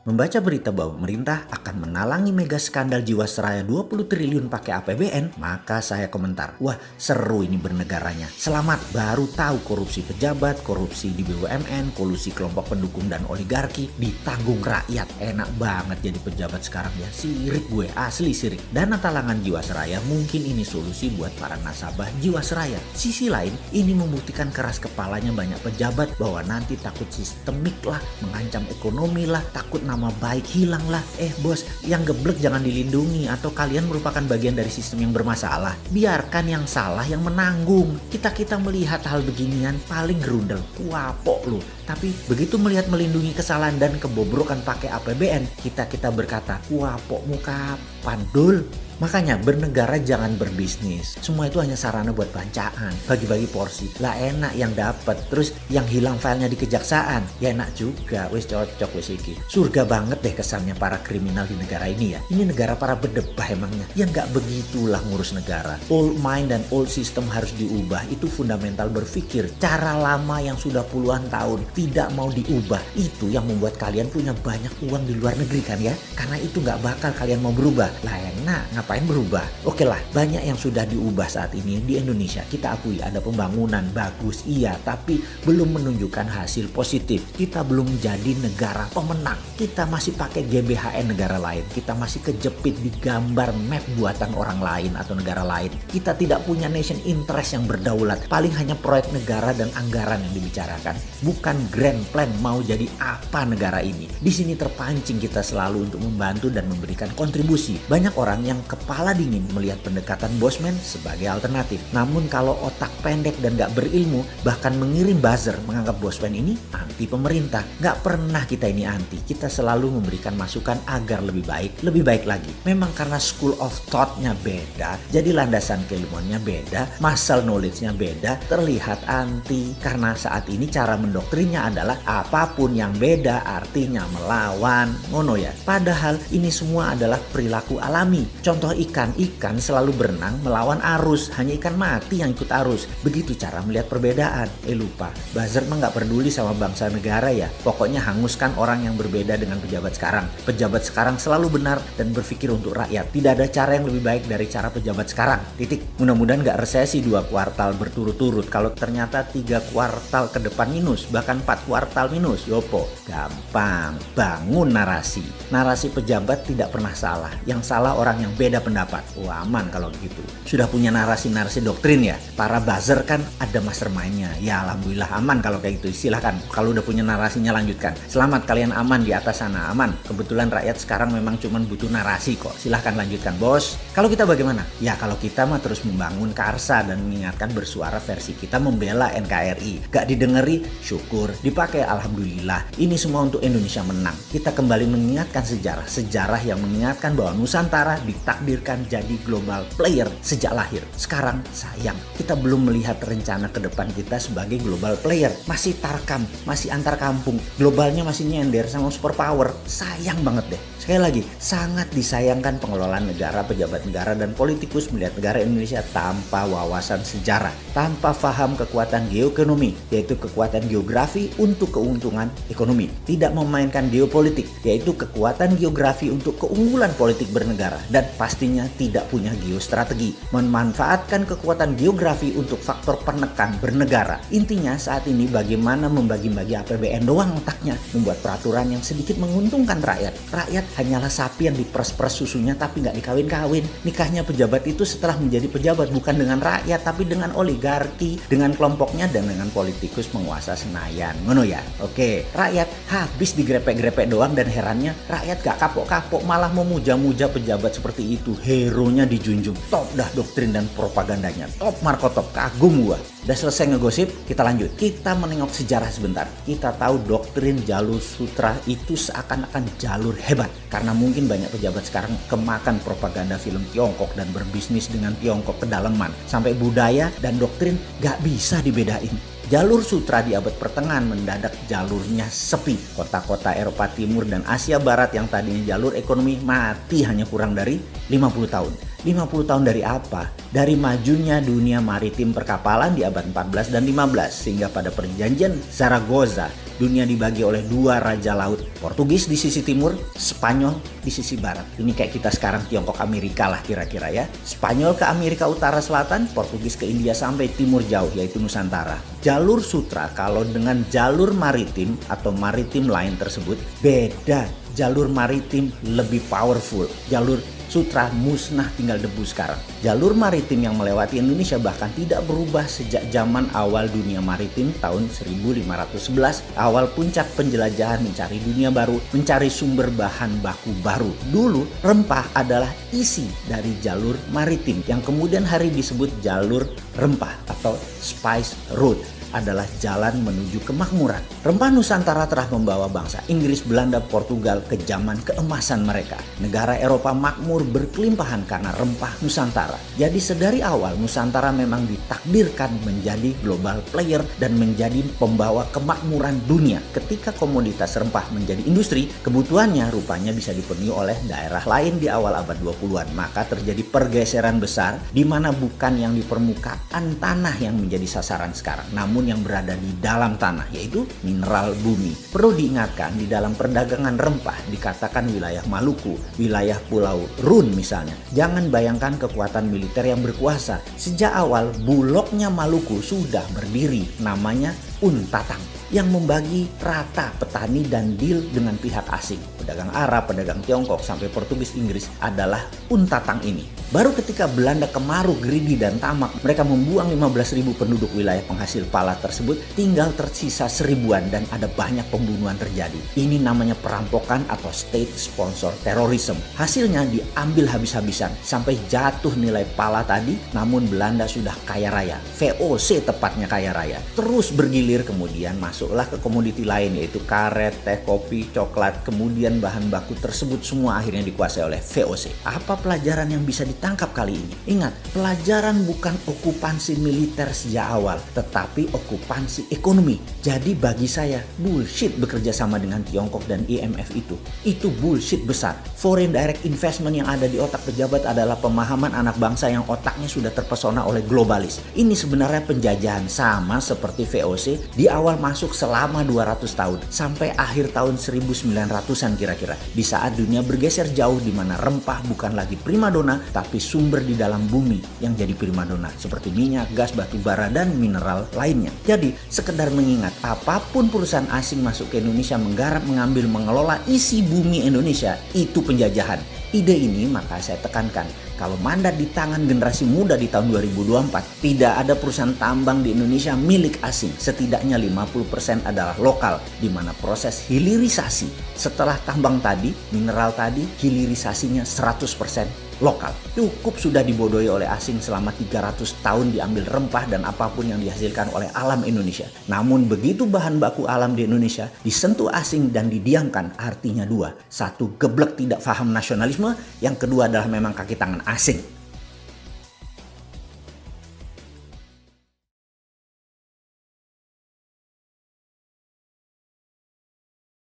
Membaca berita bahwa pemerintah akan menalangi mega skandal Jiwasraya 20 triliun pakai APBN, maka saya komentar, wah seru ini bernegaranya. Selamat, baru tahu korupsi pejabat, korupsi di BUMN, kolusi kelompok pendukung dan oligarki ditanggung rakyat. Enak banget jadi pejabat sekarang ya, sirik gue, asli sirik. Dana talangan Jiwasraya mungkin ini solusi buat para nasabah Jiwasraya. Sisi lain, ini membuktikan keras kepalanya banyak pejabat bahwa nanti takut sistemik lah, mengancam ekonomi lah, takut nama baik hilang lah. Bos, yang geblek jangan dilindungi atau kalian merupakan bagian dari sistem yang bermasalah. Biarkan yang salah yang menanggung. Kita melihat hal beginian paling gerundel, kuapok lu. Tapi begitu melihat melindungi kesalahan dan kebobrokan pakai APBN, kita berkata, kuapokmu kapan dul? Makanya bernegara jangan berbisnis. Semua itu hanya sarana buat bancaan, bagi-bagi porsi. Lah enak yang dapat, terus yang hilang filenya di kejaksaan. Ya enak juga, wis cocok wis iki. Surga banget deh kesannya para kriminal di negara ini ya. Ini negara para berdebah emangnya. Ya nggak begitulah ngurus negara. Old mind dan old system harus diubah. Itu fundamental berpikir. Cara lama yang sudah puluhan tahun tidak mau diubah. Itu yang membuat kalian punya banyak uang di luar negeri kan ya. Karena itu nggak bakal kalian mau berubah. Lah enak, ngapain berubah? Oke lah, banyak yang sudah diubah saat ini di Indonesia. Kita akui ada pembangunan bagus, iya, tapi belum menunjukkan hasil positif. Kita belum jadi negara pemenang. Kita masih pakai GBHN negara lain. Kita masih kejepit di gambar map buatan orang lain atau negara lain. Kita tidak punya nation interest yang berdaulat. Paling hanya proyek negara dan anggaran yang dibicarakan. Bukan grand plan mau jadi apa negara ini. Di sini terpancing kita selalu untuk membantu dan memberikan kontribusi. Banyak orang yang kepala dingin melihat pendekatan bosman sebagai alternatif. Namun kalau otak pendek dan gak berilmu, bahkan mengirim buzzer menganggap bosman ini anti pemerintah. Gak pernah kita ini anti. Kita selalu memberikan masukan agar lebih baik lagi. Memang karena school of thought-nya beda, jadi landasan keilmuannya beda, muscle knowledge-nya beda, terlihat anti. Karena saat ini cara mendoktrinnya adalah apapun yang beda artinya melawan. Ngono ya. Padahal ini semua adalah perilaku alami. Contoh ikan selalu berenang melawan arus, hanya ikan mati yang ikut arus. Begitu cara melihat perbedaan. Lupa, buzzer mah gak peduli sama bangsa negara ya. Pokoknya hanguskan orang yang berbeda dengan pejabat sekarang. Pejabat sekarang selalu benar dan berpikir untuk rakyat. Tidak ada cara yang lebih baik dari cara pejabat sekarang. Titik. Mudah-mudahan gak resesi 2 kuartal berturut-turut. Kalau ternyata 3 kuartal ke depan minus, bahkan 4 kuartal minus, yopo. Gampang, bangun narasi. Narasi pejabat tidak pernah salah. Yang salah orang yang beda pendapat. Aman kalau begitu. Sudah punya narasi-narasi doktrin ya. Para buzzer kan ada mastermind-nya. Ya alhamdulillah aman kalau kayak gitu. Silahkan. Kalau udah punya narasinya lanjutkan. Selamat kalian aman di atas sana. Aman. Kebetulan rakyat sekarang memang cuma butuh narasi kok. Silahkan lanjutkan bos. Kalau kita bagaimana? Ya kalau kita mah terus membangun karsa dan mengingatkan bersuara versi kita membela NKRI. Gak didengeri, syukur. Dipakai alhamdulillah. Ini semua untuk Indonesia menang. Kita kembali mengingatkan sejarah. Sejarah yang mengingatkan bahwa Nusantara ditakdirkan jadi global player sejak lahir. Sekarang sayang, kita belum melihat rencana ke depan kita sebagai global player. Masih tarkam, masih antar kampung. Globalnya masih nyender sama superpower. Sayang banget deh. Sekali lagi, sangat disayangkan pengelolaan negara, pejabat negara, dan politikus melihat negara Indonesia tanpa wawasan sejarah. Tanpa paham kekuatan geoekonomi, yaitu kekuatan geografi untuk keuntungan ekonomi. Tidak memainkan geopolitik, yaitu kekuatan geografi untuk keunggulan politik bernegara. Dan pastinya tidak punya geostrategi. Memanfaatkan kekuatan geografi untuk faktor penekan bernegara. Intinya saat ini bagaimana membagi-bagi APBN doang otaknya. Membuat peraturan yang sedikit menguntungkan rakyat. Rakyat hanyalah sapi yang diperes-peres susunya tapi nggak dikawin-kawin. Nikahnya pejabat itu setelah menjadi pejabat bukan dengan rakyat tapi dengan oligarki, dengan kelompoknya dan dengan politikus penguasa Senayan. Ngono ya? Oke, rakyat habis digrepek-grepek doang dan herannya rakyat gak kapok-kapok malah memuja-muja pejabat seperti itu. Hero-nya dijunjung. Top dah doktrin dan propagandanya. Top Marco Top. Kagum gua. Udah selesai ngegosip, kita lanjut. Kita menengok sejarah sebentar. Kita tahu doktrin jalur sutra itu seakan-akan jalur hebat. Karena mungkin banyak pejabat sekarang kemakan propaganda film Tiongkok dan berbisnis dengan Tiongkok kedalaman. Sampai budaya dan doktrin gak bisa dibedain. Jalur sutra di abad pertengahan mendadak jalurnya sepi. Kota-kota Eropa Timur dan Asia Barat yang tadinya jalur ekonomi mati hanya kurang dari 50 tahun. 50 tahun dari apa? Dari majunya dunia maritim perkapalan di abad 14 dan 15 sehingga pada perjanjian Zaragoza dunia dibagi oleh dua raja laut. Portugis di sisi timur, Spanyol di sisi barat. Ini kayak kita sekarang Tiongkok Amerika lah kira-kira ya. Spanyol ke Amerika Utara Selatan, Portugis ke India sampai timur jauh yaitu Nusantara. Jalur sutra kalau dengan jalur maritim atau maritim lain tersebut beda. Jalur maritim lebih powerful. Jalur sutra musnah tinggal debu sekarang. Jalur maritim yang melewati Indonesia bahkan tidak berubah sejak zaman awal dunia maritim tahun 1511. Awal puncak penjelajahan mencari dunia baru, mencari sumber bahan baku baru. Dulu rempah adalah isi dari jalur maritim yang kemudian hari disebut jalur rempah atau spice road. Adalah jalan menuju kemakmuran. Rempah Nusantara telah membawa bangsa Inggris, Belanda, Portugal ke zaman keemasan mereka. Negara Eropa makmur berkelimpahan karena rempah Nusantara. Jadi sedari awal Nusantara memang ditakdirkan menjadi global player dan menjadi pembawa kemakmuran dunia. Ketika komoditas rempah menjadi industri, kebutuhannya rupanya bisa dipenuhi oleh daerah lain di awal abad 20-an. Maka terjadi pergeseran besar di mana bukan yang di permukaan tanah yang menjadi sasaran sekarang, namun yang berada di dalam tanah, yaitu mineral bumi. Perlu diingatkan, di dalam perdagangan rempah dikatakan wilayah Maluku, wilayah Pulau Run misalnya. Jangan bayangkan kekuatan militer yang berkuasa. Sejak awal bulognya Maluku sudah berdiri, namanya Untatang, yang membagi rata petani dan deal dengan pihak asing. Pedagang Arab, pedagang Tiongkok, sampai Portugis, Inggris adalah Untatang ini. Baru ketika Belanda kemaruk, greedy dan tamak, mereka membuang 15.000 penduduk wilayah penghasil pala tersebut, tinggal tersisa 1000-an dan ada banyak pembunuhan terjadi. Ini namanya perampokan atau state sponsor terrorism. Hasilnya diambil habis-habisan sampai jatuh nilai pala tadi, namun Belanda sudah kaya raya. VOC tepatnya kaya raya. Terus bergilir, kemudian masuklah ke komoditi lain yaitu karet, teh, kopi, coklat. Kemudian bahan baku tersebut semua akhirnya dikuasai oleh VOC. Apa pelajaran yang bisa ditangkap kali ini? Ingat, pelajaran bukan okupansi militer sejak awal, tetapi okupansi ekonomi. Jadi bagi saya, bullshit bekerja sama dengan Tiongkok dan IMF itu. Itu bullshit besar. Foreign direct investment yang ada di otak pejabat adalah pemahaman anak bangsa yang otaknya sudah terpesona oleh globalis. Ini sebenarnya penjajahan sama seperti VOC di awal masuk selama 200 tahun sampai akhir tahun 1900-an kira-kira. Di saat dunia bergeser jauh di mana rempah bukan lagi primadona tapi sumber di dalam bumi yang jadi primadona seperti minyak, gas, batu bara dan mineral lainnya. Jadi sekedar mengingat, apapun perusahaan asing masuk ke Indonesia menggarap, mengambil, mengelola isi bumi Indonesia, itu penjajahan. Ide ini maka saya tekankan, kalau mandat di tangan generasi muda di tahun 2024, tidak ada perusahaan tambang di Indonesia milik asing. Setidaknya 50% adalah lokal, di mana proses hilirisasi setelah tambang tadi, mineral tadi, hilirisasinya 100% lokal. Cukup sudah dibodohi oleh asing selama 300 tahun diambil rempah dan apapun yang dihasilkan oleh alam Indonesia. Namun begitu bahan baku alam di Indonesia disentuh asing dan didiamkan, artinya dua. Satu, geblek tidak paham nasionalisme. Yang kedua adalah memang kaki tangan asing.